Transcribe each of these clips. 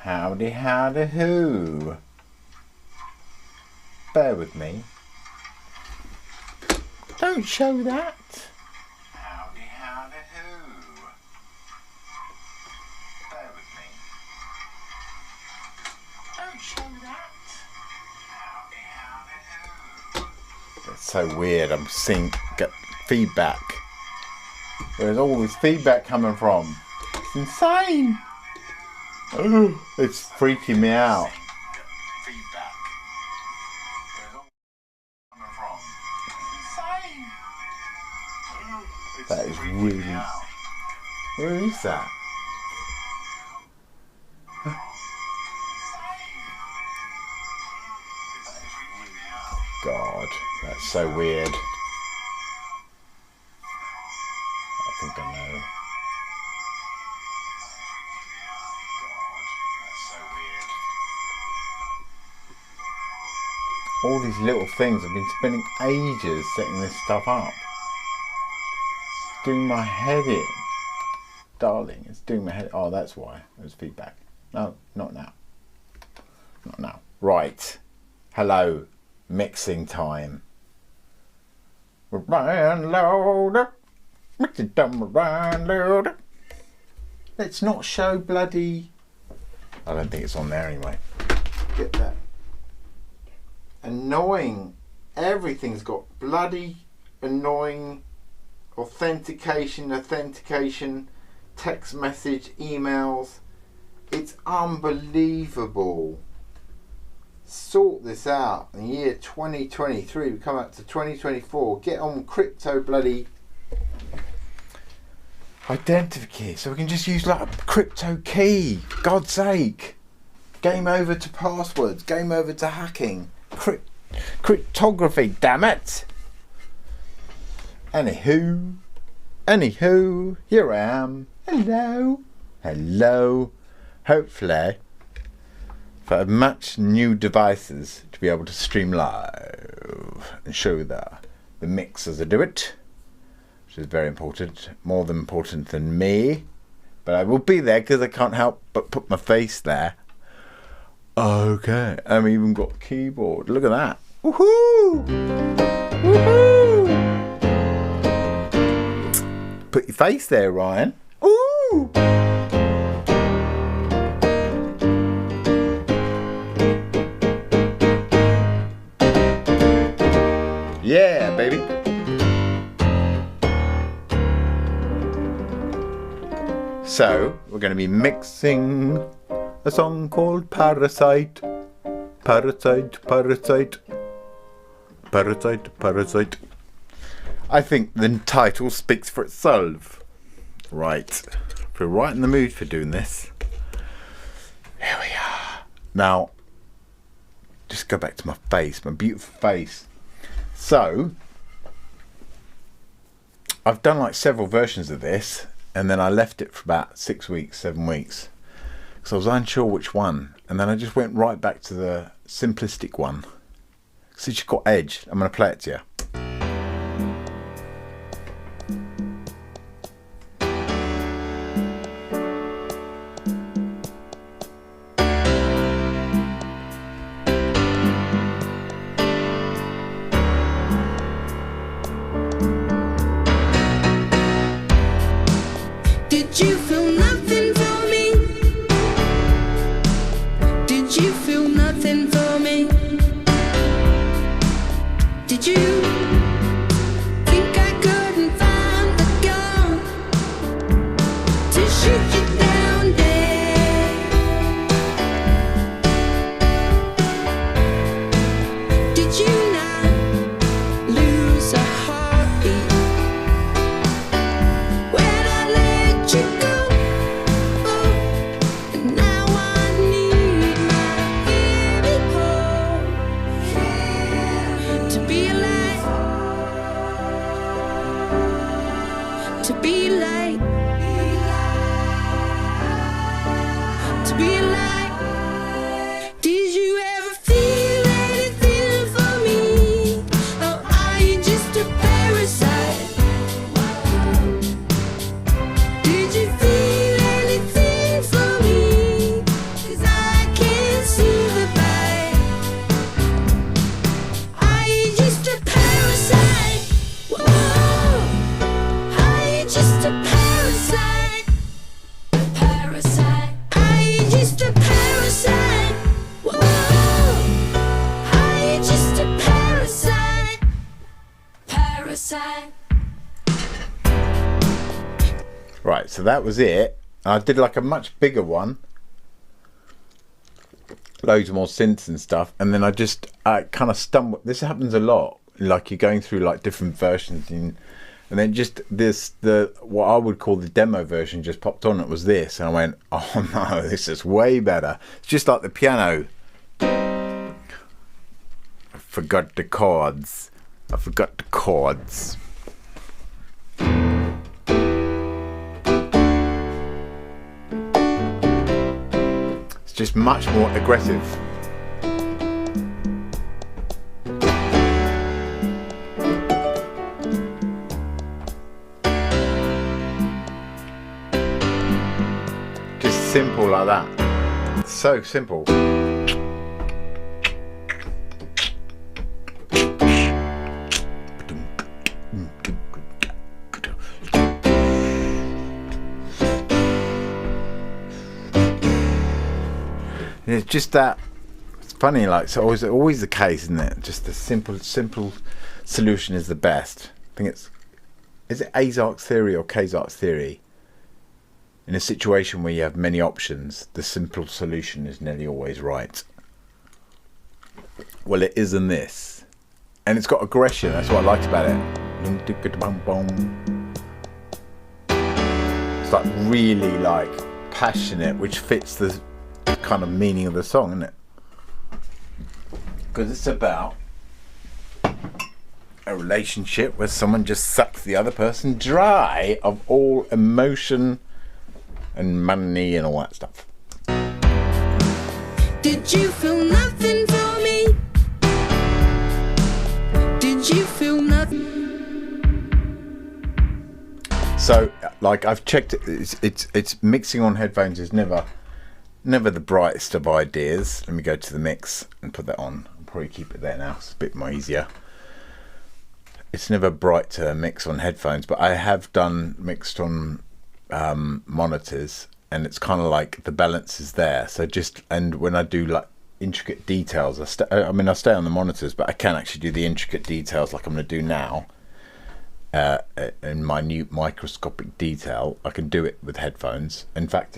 Howdy, howdy, who? Bear with me. Don't show that. Howdy, howdy, who? Bear with me. Don't show that. Howdy, howdy, who? That's so weird. I'm seeing feedback. Where's all this feedback coming from? It's insane. It's freaking me out. That is really... Where is that? God, that's so weird. I think I know. All these little things, I've been spending ages setting this stuff up. It's doing my head in. Darling, it's doing my head. Oh, that's why. There's feedback. No, not now. Not now. Right. Hello. Mixing time. Let's not show bloody... I don't think it's on there anyway. Get that. Annoying. Everything's got bloody annoying authentication, text message, emails. It's unbelievable. Sort this out. In the year 2023, we come up to 2024. Get on crypto bloody identificator so we can just use like a crypto key. God's sake. Game over to passwords. Game over to hacking. Cryptography, damn it. Anywho, here I am. Hello. Hopefully, for much new devices to be able to stream live and show the mix as I do it, which is very important, more than important than me. But I will be there because I can't help but put my face there. Okay, I've even got a keyboard. Look at that. Woohoo! Woohoo! Put your face there, Ryan. Ooh! Yeah, baby. So, we're going to be mixing a song called Parasite. Parasite. I think the title speaks for itself. Right. We're right in the mood for doing this. Here we are. Now, just go back to my face, my beautiful face. So, I've done like several versions of this, and then I left it for about 6 weeks, 7 weeks. Because I was unsure which one. And then I just went right back to the simplistic one. So it's got edge. I'm going to play it to you. Did you feel nothing for me? Did you feel nothing for me? Did you? Right, so that was it. I did like a much bigger one. Loads more synths and stuff. And then I kind of stumbled. This happens a lot. Like you're going through like different versions. And then just what I would call the demo version just popped on. It was this. And I went, oh no, this is way better. It's just like the piano. I forgot the chords. Just much more aggressive. Just simple like that. So simple. It's just that. It's funny, like it's always the case, isn't it? Just the simple solution is the best. I think is it Azark's theory or Kazark's theory? In a situation where you have many options, the simple solution is nearly always right. Well, it is in this, and it's got aggression. That's what I liked about it. It's like really like passionate, which fits the kind of meaning of the song, isn't it? Because it's about a relationship where someone just sucks the other person dry of all emotion and money and all that stuff. Did you feel nothing for me? Did you feel nothing? So, like I've checked it. It's mixing on headphones is never the brightest of ideas. Let me go to the mix and put that on. I'll probably keep it there now. It's a bit more easier. It's never bright to mix on headphones, but I have done mixed on monitors, and it's kind of like the balance is there. So and when I do like intricate details, I stay on the monitors, but I can actually do the intricate details like I'm going to do now. In minute microscopic detail, I can do it with headphones. In fact,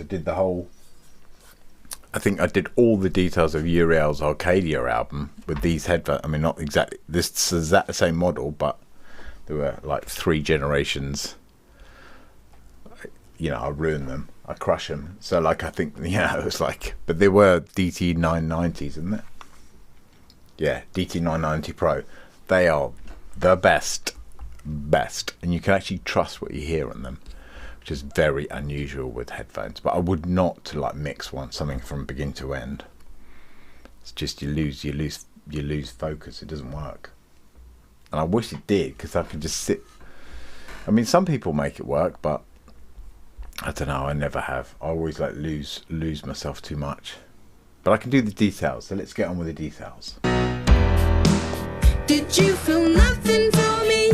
I think I did all the details of Uriel's Arcadia album with these headphones. I mean, not exactly this is that the same model, but there were like 3 generations. You know, I ruin them, I crush them. So like, I think, it was like, but they were DT 990s, isn't it? Yeah, DT 990 Pro. They are the best, and you can actually trust what you hear on them, which is very unusual with headphones. But I would not like mix something from begin to end. It's just you lose focus. It doesn't work. And I wish it did, because I could just sit. I mean, some people make it work, but I don't know. I never have. I always like lose myself too much. But I can do the details. So let's get on with the details. Did you feel nothing for me?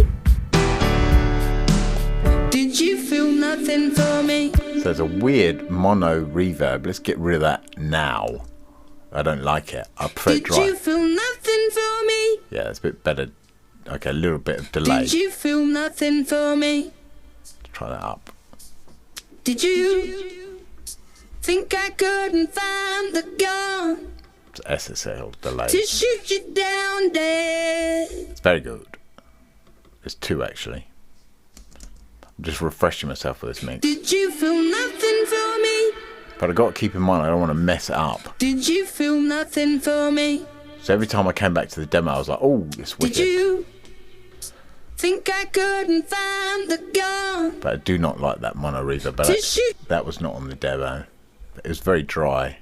Did you feel nothing for me? So there's a weird mono reverb. Let's get rid of that now. I don't like it. I prefer it dry. Did you feel nothing for me? Yeah, it's a bit better. Okay, a little bit of delay. Did you feel nothing for me? Let's try that up. Did you think I couldn't find the gun It's SSL delay. to shoot you down dead? It's very good. There's 2 actually. I'm just refreshing myself with this mix. Did you feel nothing for me? But I got to keep in mind I don't want to mess it up. Did you feel nothing for me? So every time I came back to the demo, I was like, "Oh, it's wicked." Did you think I couldn't find the gun But I do not like that mono reverb. But to shoot? that was not on the demo. It was very dry.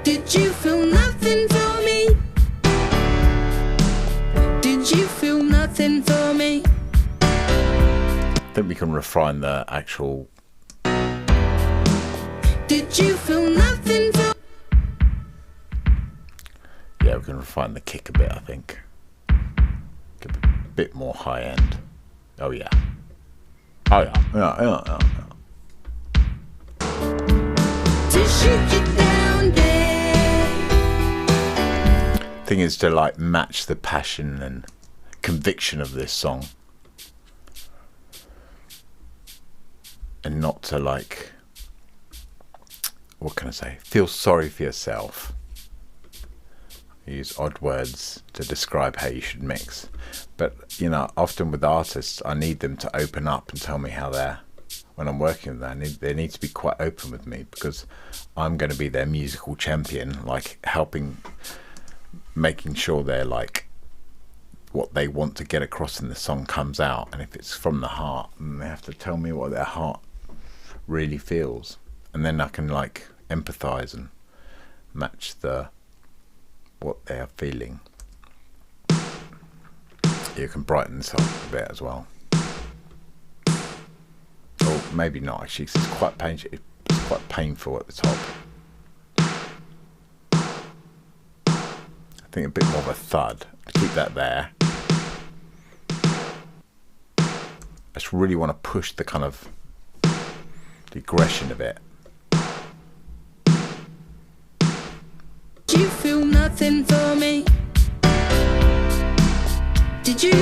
Did you feel nothing for me? Did you feel nothing for me? I think we can refine the actual. Did you feel nothing for? Yeah, we can refine the kick a bit. I think. Get a bit more high end. Oh yeah. Oh yeah. Yeah. To shoot you down dead. Thing is to like match the passion and conviction of this song. and not to like, what can I say, feel sorry for yourself. Use odd words to describe how you should mix. But, you know, often with artists, I need them to open up and tell me how they're, when I'm working with them, they need to be quite open with me, because I'm going to be their musical champion, like helping, making sure they're like, what they want to get across in the song comes out. And if it's from the heart, then they have to tell me what their heart really feels. And then I can like empathize and match what they are feeling. You can brighten this up a bit as well. Or maybe not actually, because it's quite painful at the top. I think a bit more of a thud. Keep that there. I just really want to push the kind of the aggression of it. You feel nothing for me? Did you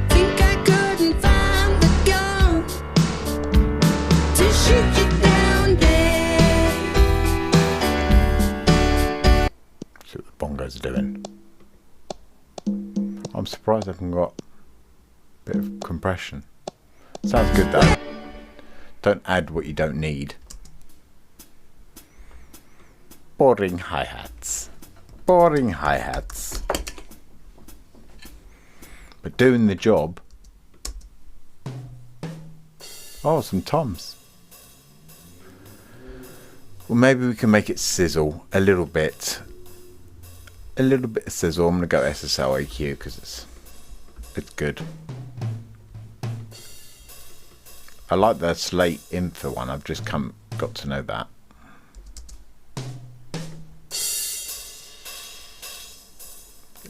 think I couldn't find the gun to shoot you down dead? See what the bongos are doing. I'm surprised I haven't got a bit of compression. Sounds good though. Don't add what you don't need. Boring hi-hats. Boring hi-hats. But doing the job. Oh, some toms. Well, maybe we can make it sizzle a little bit. A little bit of sizzle. I'm going to go SSL AQ because it's good. I like the Slate Info one. I've just got to know that.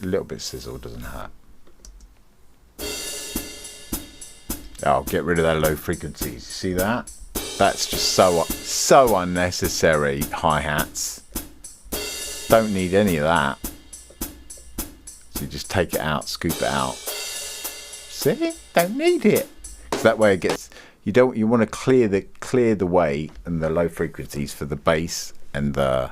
A little bit sizzle doesn't hurt. Oh, get rid of that low frequencies. See that? That's just so unnecessary. Hi-hats. Don't need any of that. So you just take it out, scoop it out. See? Don't need it. So that way it gets. You want to clear the way and the low frequencies for the bass and the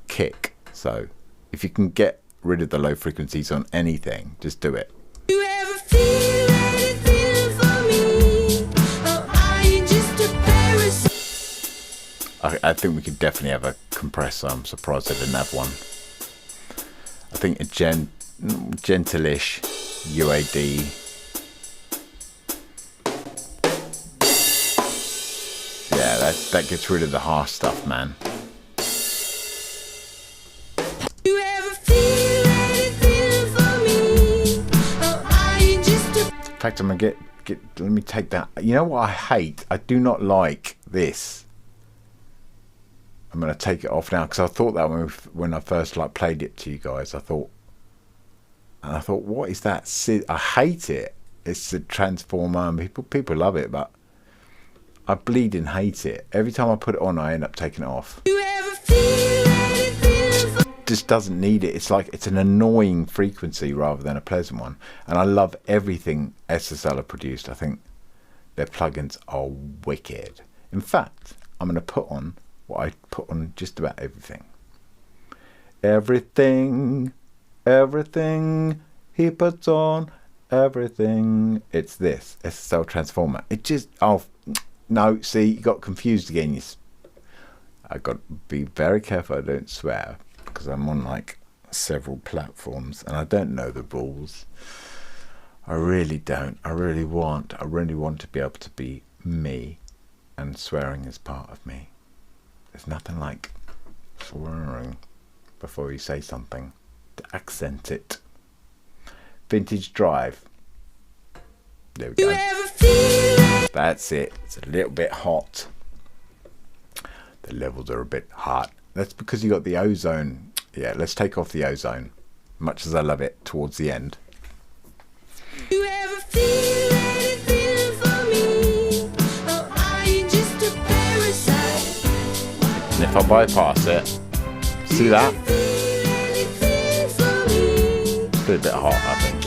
kick. So if you can get rid of the low frequencies on anything, just do it. You ever feel anything for me? Or are you just a parasite? I think we could definitely have a compressor. I'm surprised I didn't have one. I think a gentleish UAD. Yeah, that gets rid of the harsh stuff, man. You ever feel anything for me? Or are you just a... In fact, I'm gonna let me take that. You know what I hate? I do not like this. I'm gonna take it off now because I thought that when I first like played it to you guys, I thought, what is that? I hate it. It's a transformer, and people love it, but I bleeding hate it. Every time I put it on, I end up taking it off. You ever feel anything for... Just doesn't need it. It's like it's an annoying frequency rather than a pleasant one. And I love everything SSL have produced. I think their plugins are wicked. In fact, I'm going to put on what I put on just about everything. Everything he puts on, everything. It's this SSL transformer. It just no, see, you got confused again. I got to be very careful I don't swear because I'm on like several platforms and I don't know the rules. I really don't. I really want to be able to be me, and swearing is part of me. There's nothing like swearing before you say something to accent it. Vintage Drive. There we go. That's it. It's a little bit hot. The levels are a bit hot. That's because you got the ozone. Yeah, let's take off the ozone. Much as I love it towards the end. You ever feel anything for me? Or are you just a parasite? And if I bypass it, see that? It's a bit hot, I think.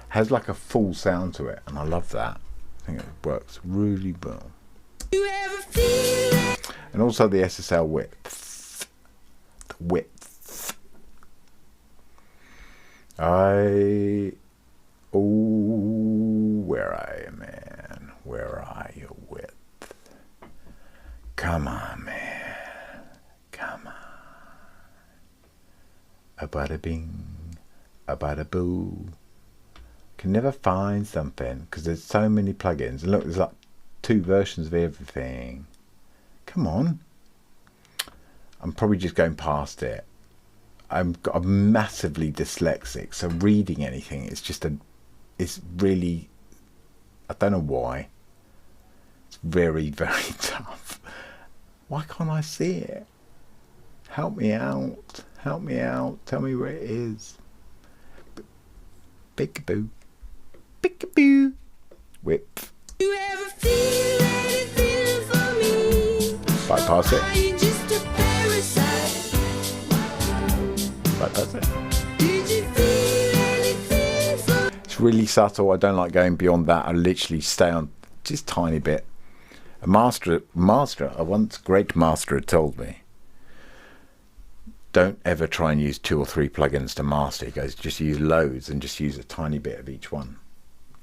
Has like a full sound to it, and I love that. I think it works really well. You ever feel it? And also the SSL width. The width. Where are you, man? Where are you, width? Come on, man. Come on. A bada bing, a bada boo. Can never find something because there's so many plugins. And look, there's like 2 versions of everything. Come on. I'm probably just going past it. I'm massively dyslexic, so reading anything it's really, I don't know why. It's very, very tough. Why can't I see it? Help me out. Help me out. Tell me where it is. Peekaboo. Peekaboo. Whip. You ever feel anything for me? Bypass it. Are you just a parasite? Bypass it. Did you feel anything for me? It's really subtle. I don't like going beyond that. I literally stay on just a tiny bit. A once great master had told me, don't ever try and use 2 or 3 plugins to master. He goes, just use loads and just use a tiny bit of each one.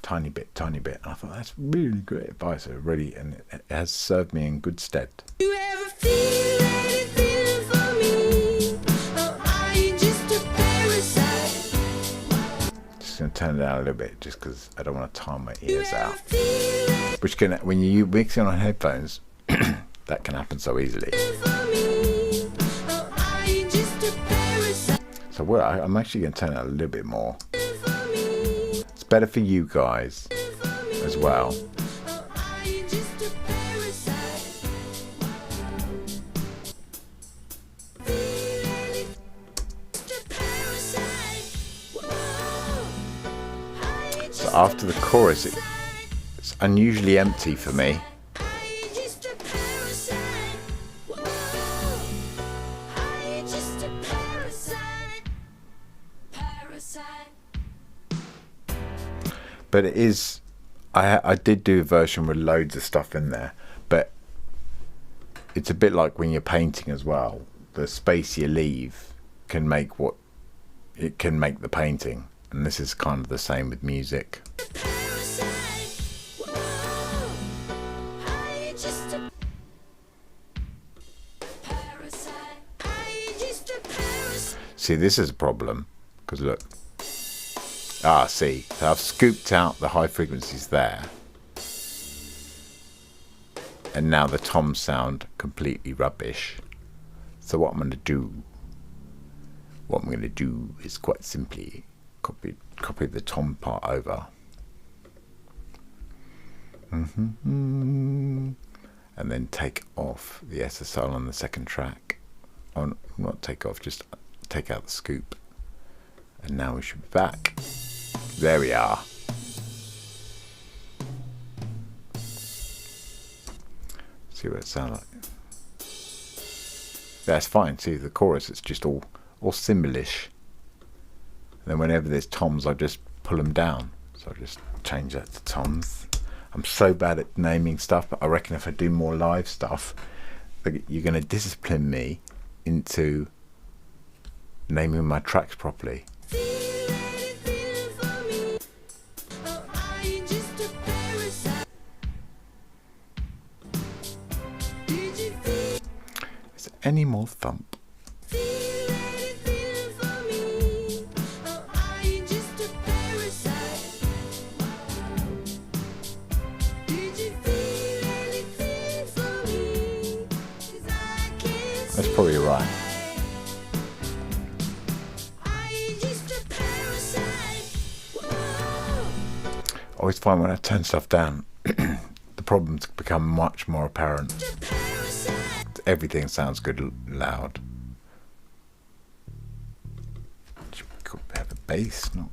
Tiny bit, tiny bit. And I thought, that's really great advice. And it has served me in good stead. You ever feel anything for me? Or are you just a parasite? Just going to turn it down a little bit just because I don't want to tire my You ears ever out. feel Which can, when you mix it on headphones, that can happen so easily. anything for me? Or are you just a parasite? So I'm actually going to turn it a little bit more. For me, It's better for you guys for me. as well. Or are you just a parasite? Feel anything, just a parasite. Whoa. Are you just After the chorus, it's unusually empty for me. Are you just a parasite? Whoa. Are you just a parasite? Parasite. But it is, I did do a version with loads of stuff in there, but it's a bit like when you're painting as well. The space you leave can make the painting, and this is kind of the same with music. Parasite. Whoa. Are you just a parasite? Are you just a parasite? See, this is a problem because look. See, so I've scooped out the high frequencies there, and now the toms sound completely rubbish. So what I'm going to do is quite simply copy the tom part over, and then take off the SSL on the second track. Not take off, just take out the scoop, and now we should be back. There we are. See what it sounds like. That's fine. See the chorus, it's just all symbolish. And then whenever there's toms, I just pull them down. So I just change that to toms. I'm so bad at naming stuff, but I reckon if I do more live stuff, you're going to discipline me into naming my tracks properly. Feel anything for me? Or are you just a parasite? Did you feel Is there any more thump? anything for me? Or are you just a parasite? Did you feel anything for me? 'Cause I can't That's probably right. Are you just a parasite? Whoa. I always find when I turn stuff down, the problems become much more apparent. A parasite. Everything sounds good loud. Could have a bass, not.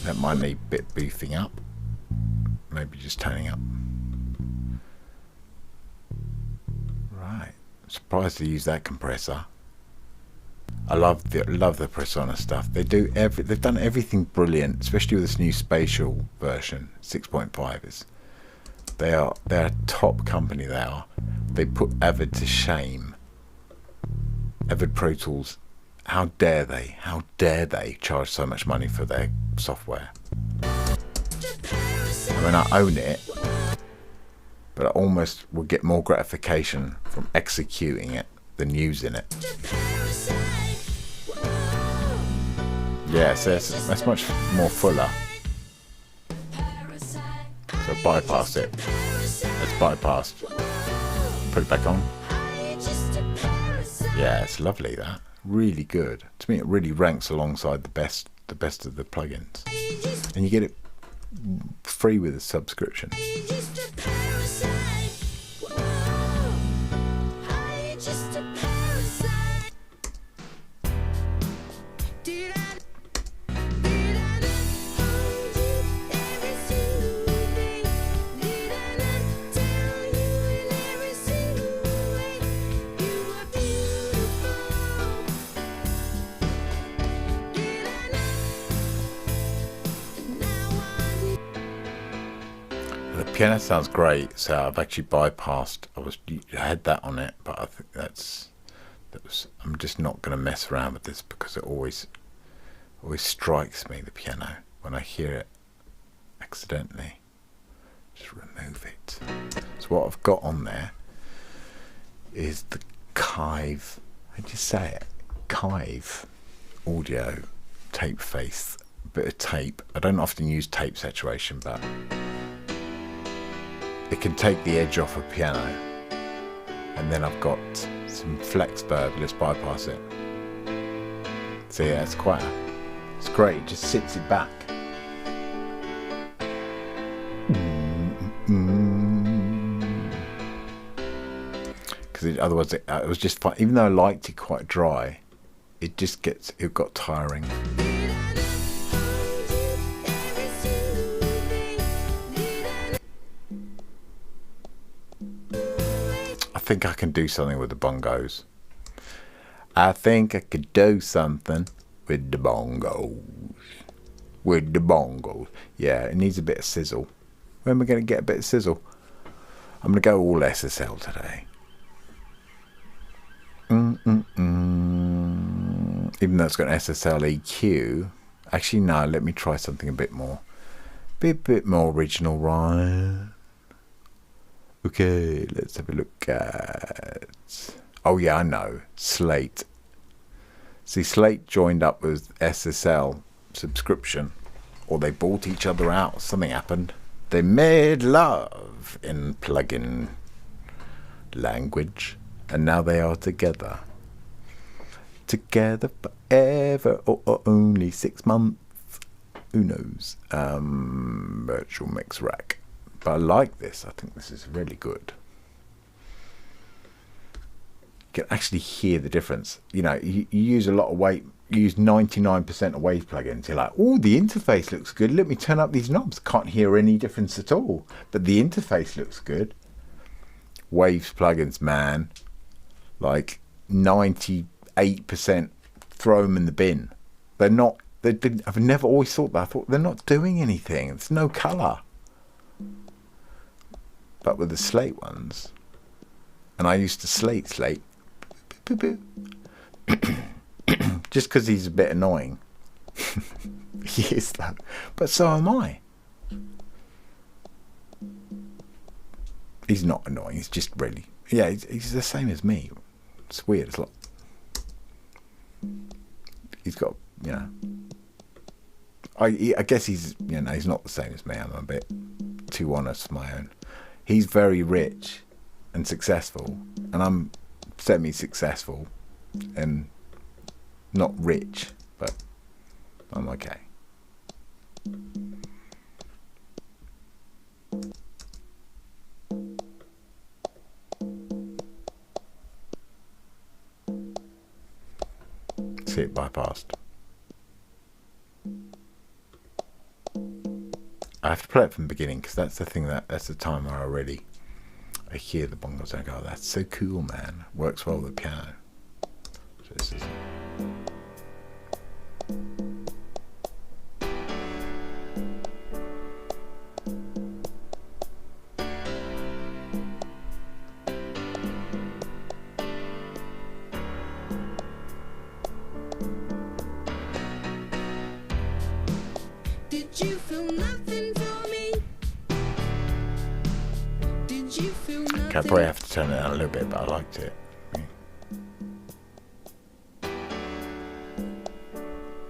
That might need a bit beefing up. Maybe just turning up. Right. Surprised to use that compressor. I love the Persona stuff. They've done everything brilliant, especially with this new spatial version. 6.5 is. They're a top company. They are. They put Avid to shame. Avid Pro Tools. How dare they? How dare they charge so much money for their software? I mean, I own it, but I almost would get more gratification from executing it than using it. Yeah, so that's much more fuller. So bypass it. Let's bypass. Put it back on. Yeah, it's lovely, that. Really good. To me, it really ranks alongside the best of the plugins. And you get it free with a subscription. The piano sounds great, so I've actually bypassed. I had that on it, but I think I'm just not going to mess around with this because it always strikes me, the piano, when I hear it accidentally. Just remove it. So what I've got on there is the Kive. How do you say it? Kive audio tape face. A bit of tape. I don't often use tape saturation, but it can take the edge off a piano. And then I've got some flex verb. Let's bypass it. So yeah, it's great. It just sits it back. Because otherwise it was just fun. Even though I liked it quite dry, it got tiring. I think I can do something with the bongos. I think I could do something with the bongos. Yeah, it needs a bit of sizzle. When am I going to get a bit of sizzle? I'm going to go all SSL today. Even though it's got an SSL EQ. Actually, no, let me try something a bit more. Bit more original, right? Okay, let's have a look at... Oh yeah, I know. Slate. See, Slate joined up with SSL subscription. Or they bought each other out. Something happened. They made love in plugin language. And now they are together. Together forever or only 6 months. Who knows? Virtual Mix Rack. But I like this. I think this is really good. You can actually hear the difference. You know, you use a lot of Wave. You use 99% of Wave plugins. You're like, oh, the interface looks good. Let me turn up these knobs. Can't hear any difference at all. But the interface looks good. Waves plugins, man. Like 98%, throw them in the bin. They're not. I've never always thought that. I thought they're not doing anything. There's no colour. But with the Slate ones, and I used to slate, just because he's a bit annoying. He is that, but so am I. He's not annoying. He's just really, yeah. He's the same as me. It's weird. It's like he's got, you know. I guess he's, you know, he's not the same as me. I'm a bit too honest for my own. He's very rich and successful, and I'm semi-successful and not rich, but I'm okay. See it bypassed. I have to play it from the beginning because that's the thing that's the time where I really I hear the bongos and I go, that's so cool, man. Works well with the piano. So this is... Did you feel nothing for me? Did you feel nothing? Okay, I probably have to turn it down a little bit, but I liked it.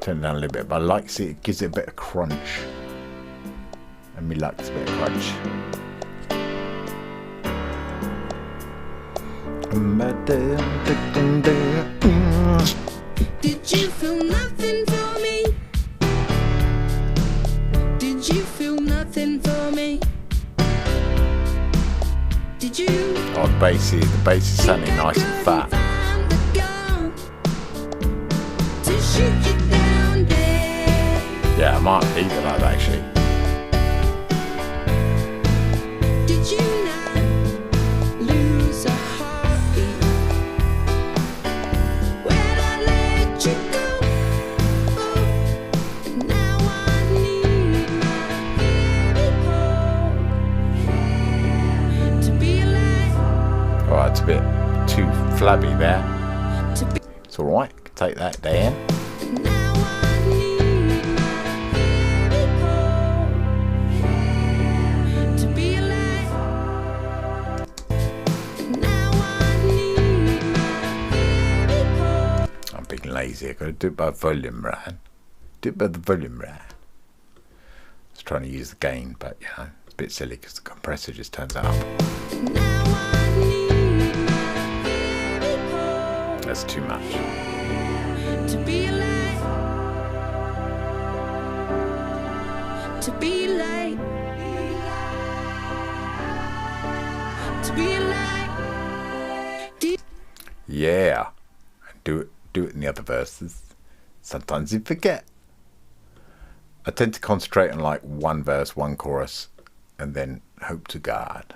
Turn it down a little bit, but I like see it gives it a bit of crunch. And me likes a bit of crunch. Did you feel nothing for me? Did you feel nothing for me? Did you? Oh, the bass is sounding nice and fat. To shoot you down dead. Yeah, I might leave it like that actually. Did you not lose a heartbeat when I let you go? And now I need my people to be alive. Oh, it's a bit too flabby there. To be, It's alright, take that down. and now I need my people to be alive. And now I need my people. I'm being lazy, I've got to do it by volume, right? Do it by the volume, right? I was trying to use the gain, but you know, it's a bit silly because the compressor just turns it up. Now I need my That's too much. people to be alive. To be alive. To be alive. Yeah. And do it in the other verses. Sometimes you forget. I tend to concentrate on like one verse, one chorus, and then hope to God,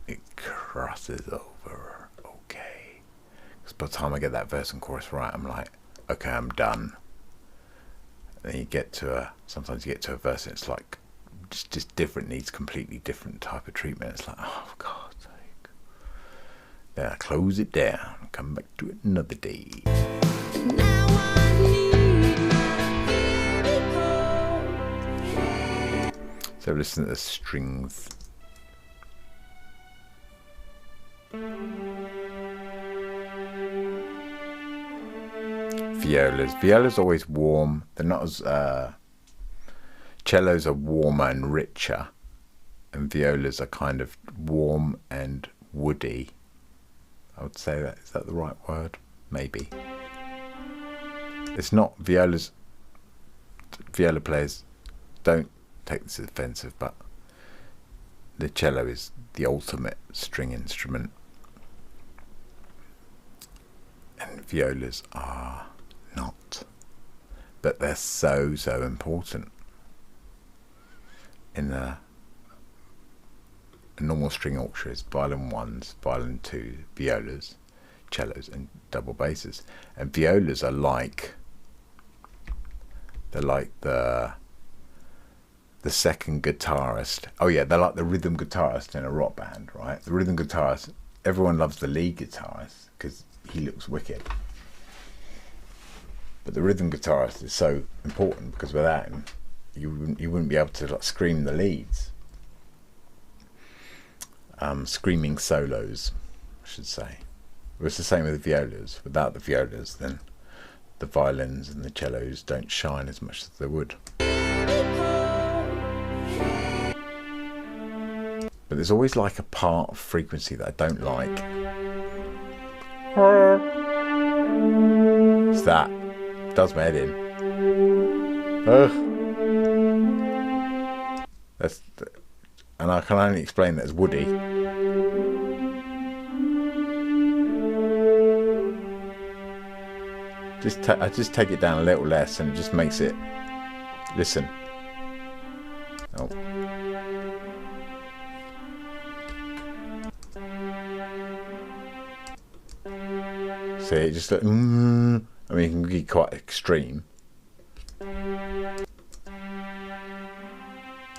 it crosses over. Okay. Because by the time I get that verse and chorus right, I'm like, okay, I'm done. And then you get to sometimes you get to a verse and it's like just different, needs completely different type of treatment. It's like, oh, for God's sake. Then I close it down, come back to it another day. Now I need my people. So listen to the strings. Violas. Violas are always warm. They're not as cellos are warmer and richer, and violas are kind of warm and woody. I would say that is that the right word? Maybe. It's not violas. Viola players don't take this as offensive, but the cello is the ultimate string instrument, and violas are not, but they're so important in a normal string orchestra. Is violin ones, violin two, violas, cellos, and double basses. And violas are like the second guitarist. Oh yeah, they're like the rhythm guitarist in a rock band, right? The rhythm guitarist, everyone loves the lead guitarist because he looks wicked. But the rhythm guitarist is so important because without him, you wouldn't be able to like scream the leads. Screaming solos, I should say. Well, it's the same with the violas. Without the violas, then the violins and the cellos don't shine as much as they would. But there's always like a part of frequency that I don't like. It's that. It does my head in. Ugh. And I can only explain that as woody. I just take it down a little less and it just makes it... Listen. Oh. See, it just I mean, it can be quite extreme. So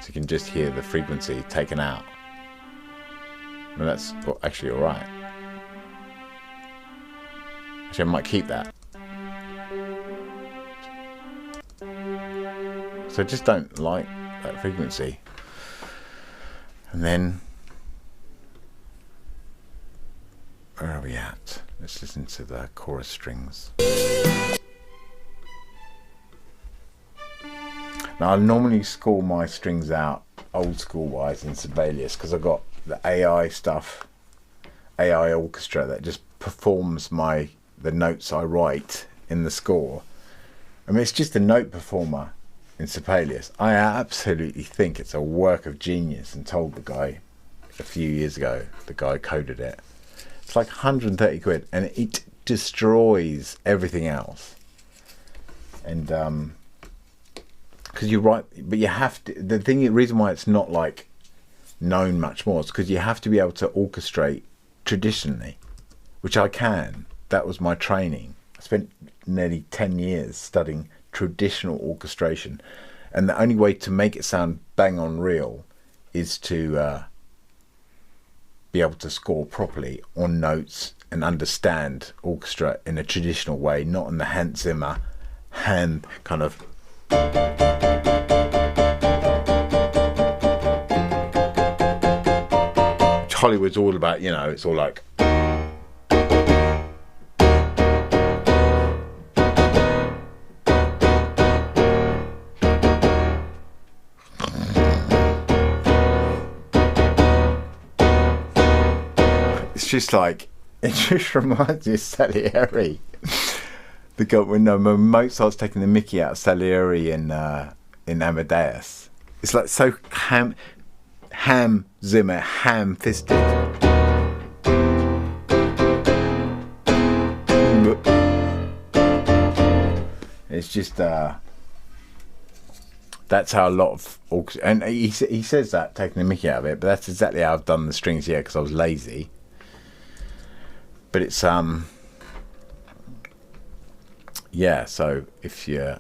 you can just hear the frequency taken out. And that's actually alright. Actually, I might keep that. So I just don't like that frequency. And then, where are we at? Let's listen to the chorus strings. Now I normally score my strings out old school wise in Sibelius because I've got the AI stuff, AI orchestra that just performs the notes I write in the score. I mean, it's just a note performer in Sibelius. I absolutely think it's a work of genius, and told the guy a few years ago, the guy coded it. It's like 130 quid and it destroys everything else. And because you write, but you have to, the reason why it's not like known much more is because you have to be able to orchestrate traditionally, which I can. That was my training. I spent nearly 10 years studying traditional orchestration, and the only way to make it sound bang on real is to be able to score properly on notes and understand orchestra in a traditional way, not in the Hans Zimmer hand kind of. Hollywood's all about, it's all like. It's just like, it just reminds me of Salieri. The guy when Mozart's taking the mickey out of Salieri in Amadeus. It's like so ham Zimmer, ham-fisted. It's just that's how a lot of and he says that, taking the mickey out of it, but that's exactly how I've done the strings here because I was lazy. But it's yeah. So if you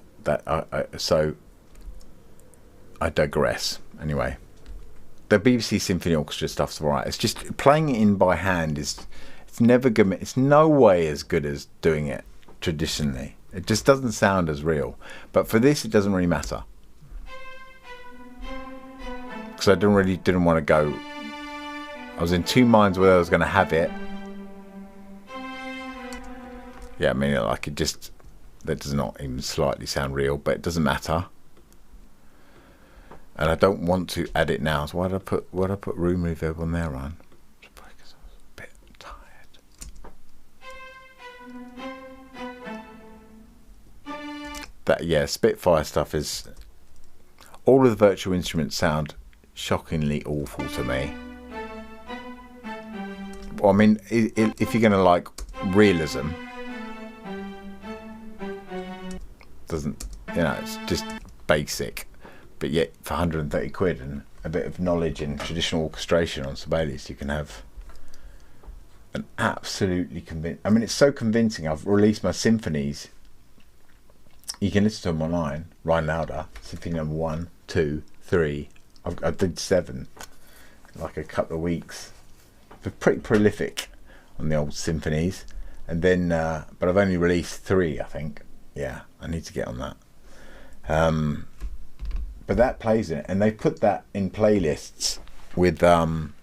I digress. Anyway, the BBC Symphony Orchestra stuff's alright. It's just playing it in by hand it's never good. It's no way as good as doing it traditionally. It just doesn't sound as real. But for this, it doesn't really matter. Because I didn't want to go. I was in two minds whether I was going to have it. Yeah, I mean, like it just, that does not even slightly sound real, but it doesn't matter. And I don't want to add it now. So why did I put room reverb on there, Ryan? Because I was a bit tired. That, yeah, Spitfire stuff is, all of the virtual instruments sound shockingly awful to me. Well, I mean, if you're going to like realism, doesn't, it's just basic. But yet, for 130 quid and a bit of knowledge in traditional orchestration on Sibelius, you can have an absolutely I mean, it's so convincing. I've released my symphonies. You can listen to them online. Ryan Lauder, Symphony number 1, 2, 3. I did 7, like a couple of weeks. But pretty prolific on the old symphonies. And then, but I've only released 3, I think. Yeah, I need to get on that. But that plays in it, and they put that in playlists with one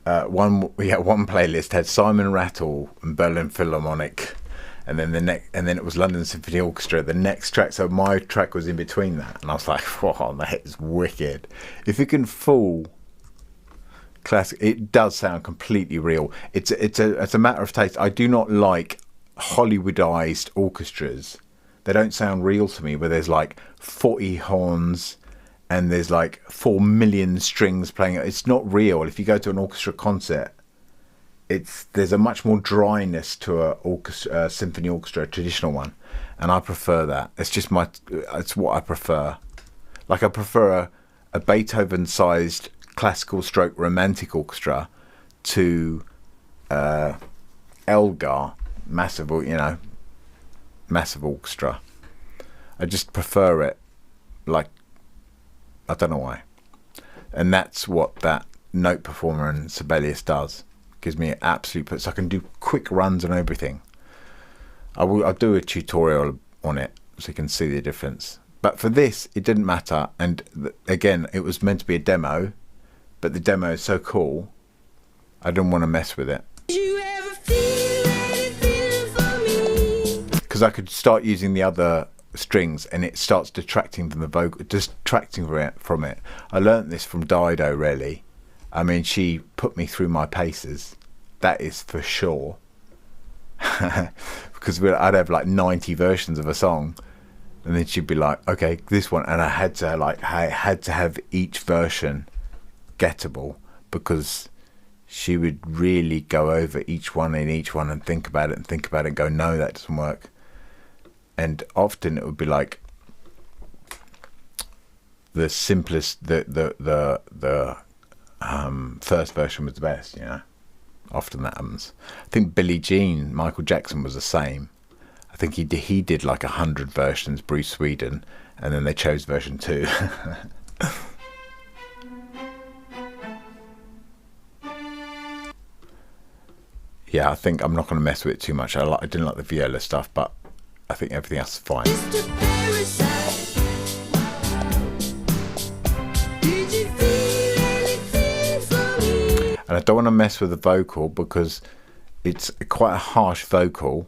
playlist had Simon Rattle and Berlin Philharmonic, and then then it was London Symphony Orchestra, the next track. So my track was in between that, and I was like, "Wow, that is wicked!" If you can fool classic, it does sound completely real. It's a matter of taste. I do not like Hollywoodized orchestras. They don't sound real to me, where there's like 40 horns and there's like 4 million strings playing. It's not real. If you go to an orchestra concert, there's a much more dryness to a symphony orchestra, a traditional one, and I prefer that. It's what I prefer. Like I prefer a Beethoven-sized classical stroke romantic orchestra to Elgar, massive, massive orchestra. I just prefer it, like, I don't know why. And that's what that note performer in Sibelius does. Gives me an absolute, so I can do quick runs and everything. I'll do a tutorial on it so you can see the difference. But for this, it didn't matter. And again, it was meant to be a demo, but the demo is so cool, I didn't want to mess with it. Did you ever feel anything for me? Because I could start using the other strings and it starts detracting from the vocal, distracting from it. I learnt this from Dido, really. I mean, she put me through my paces. That is for sure. Because I'd have like 90 versions of a song, and then she'd be like, "Okay, this one," and I had to have each version gettable, because she would really go over each one and think about it and go, "No, that doesn't work." And often it would be like the simplest, the first version was the best, Often that happens. I think Billie Jean, Michael Jackson was the same. I think he did like 100 versions, Bruce Sweden, and then they chose version 2. Yeah, I think I'm not going to mess with it too much. I didn't like the viola stuff, but I think everything else is fine. Mr. Parasite. Did you feel anything for me? And I don't want to mess with the vocal because it's quite a harsh vocal,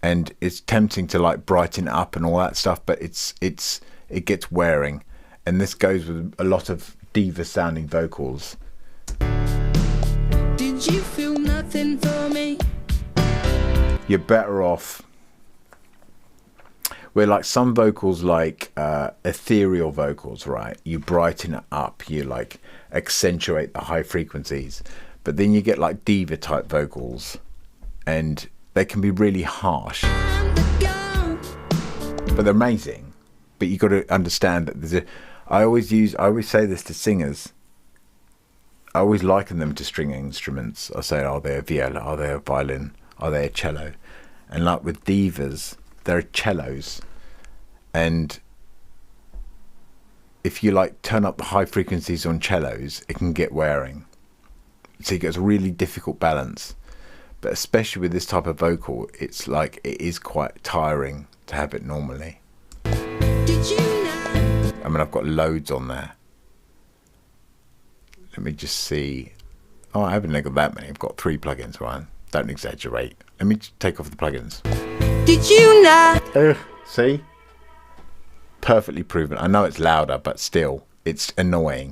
and it's tempting to like brighten it up and all that stuff, but it gets wearing, and this goes with a lot of diva sounding vocals. Did you feel nothing for me? You're better off where, like, some vocals, like ethereal vocals, right, you brighten it up, you like accentuate the high frequencies, but then you get like diva type vocals and they can be really harsh, but they're amazing. But you got to understand that I always say this to singers. I always liken them to string instruments. I say, are they a viola? Are they a violin? Are they a cello? And like with divas, they're cellos. And if you like turn up the high frequencies on cellos, it can get wearing. So you get a really difficult balance. But especially with this type of vocal, it's like, it is quite tiring to have it normally. Did you know? I mean, I've got loads on there. Let me just see. Oh, I haven't got that many. I've got 3 plugins, Ryan. Don't exaggerate. Let me just take off the plugins. Did you know? See? Perfectly proven. I know it's louder, but still, it's annoying.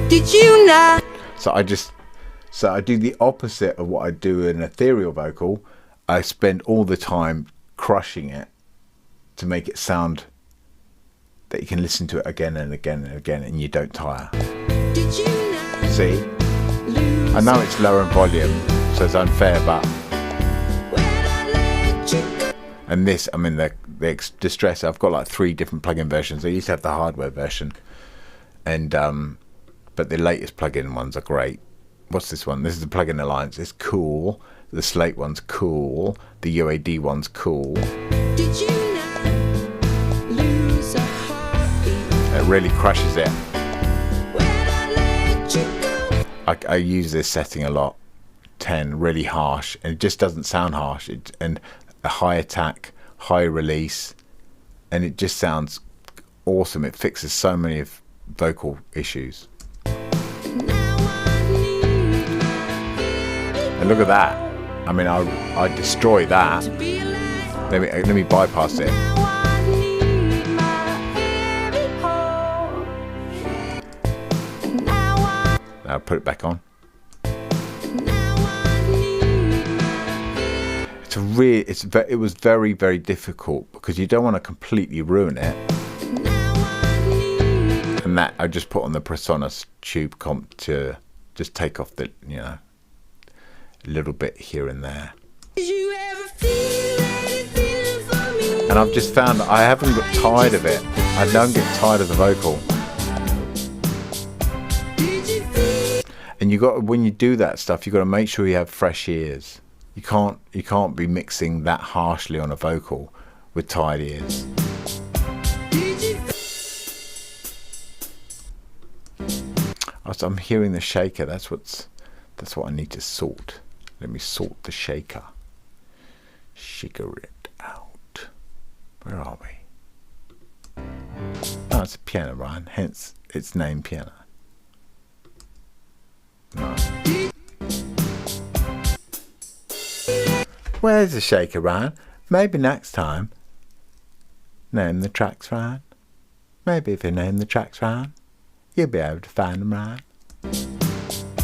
Did you know? So I do the opposite of what I do in an ethereal vocal. I spend all the time crushing it to make it sound that you can listen to it again and again and again and you don't tire. Did you know? See? I know it's lower in volume, so it's unfair, but... When I let you go. And this, I mean, the Distress, I've got like 3 different plugin versions. I used to have the hardware version, and but the latest plugin ones are great. What's this one? This is the Plugin Alliance. It's cool. The Slate one's cool. The UAD one's cool. Did you know? Lose a heartbeat. It really crushes it. When I let you go. I use this setting a lot. 10, really harsh, and it just doesn't sound harsh. And a high attack, high release, and it just sounds awesome. It fixes so many of vocal issues. Now I need my baby And look at that. I mean, I destroy that. to be alive. Let me bypass it. Now I need my baby home. Now I Now put it back on. It was very, very difficult because you don't want to completely ruin it. And that I just put on the Presonus tube comp to just take off the, a little bit here and there. And I've just found that I haven't got tired of it. I don't get tired of the vocal. And And you got, when you do that stuff, you got to make sure you have fresh ears. You can't be mixing that harshly on a vocal with tired ears. I'm hearing the shaker. That's what I need to sort. Let me sort the shaker. Shaker it out. Where are we? Oh, it's a piano, Ryan. Hence its name, piano. No. Where's the shaker, Ryan? Maybe next time. Name the tracks, Ryan. Maybe if you name the tracks, Ryan, you'll be able to find them, Ryan.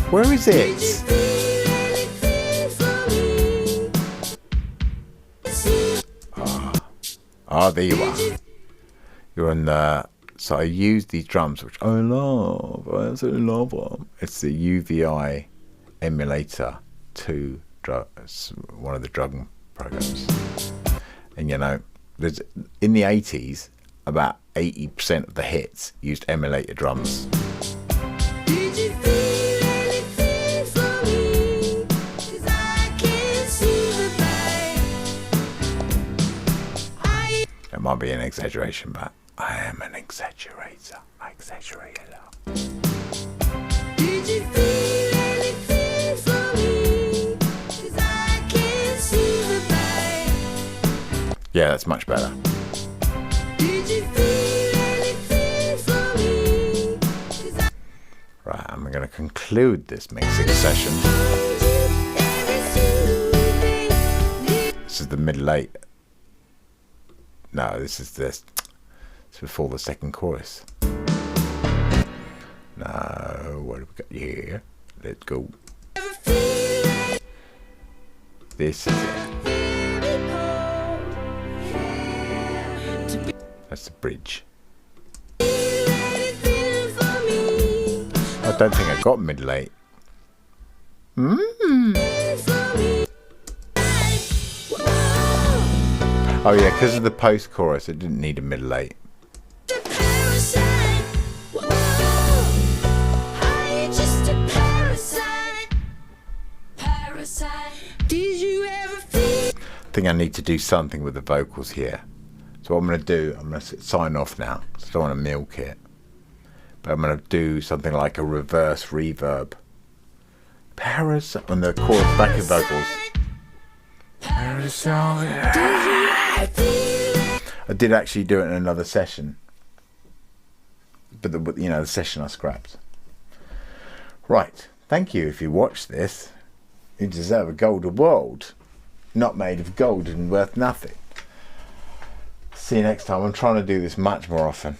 Where is it? Ah, there you are. You're on the... So I use these drums, which I love. I absolutely love them. It's the UVI emulator 2. It's one of the drum programs. And you know, there's, in the 80s, about 80% of the hits used emulator drums. Did you feel anything for me? 'Cause I can't see the light. It might be an exaggeration, but I am an exaggerator. I exaggerate a lot. Did you feel anything for me? 'Cause I can't see the light. Yeah, that's much better. Did you feel anything for me? 'Cause I Right, I'm going to conclude this mixing session. told you every single thing. This is the middle 8. No, this is this. It's before the second chorus. No, what have we got here? Let's go. Ever feel like This is it. very cold? To be That's the bridge. anything for me. I don't think I got middle 8. For me. Whoa. Oh yeah, because of the post-chorus, it didn't need a middle 8. A parasite. Whoa. Are you just a parasite? Parasite. Did you ever feel? I think I need to do something with the vocals here. So what I'm going to do, I'm going to sign off now, because I don't want to milk it. But I'm going to do something like a reverse reverb. Parasite on the chorus backing vocals. Parasite. I did actually do it in another session, but the session I scrapped. Right, thank you if you watched this. You deserve a golden world, not made of gold and worth nothing. See you next time. I'm trying to do this much more often.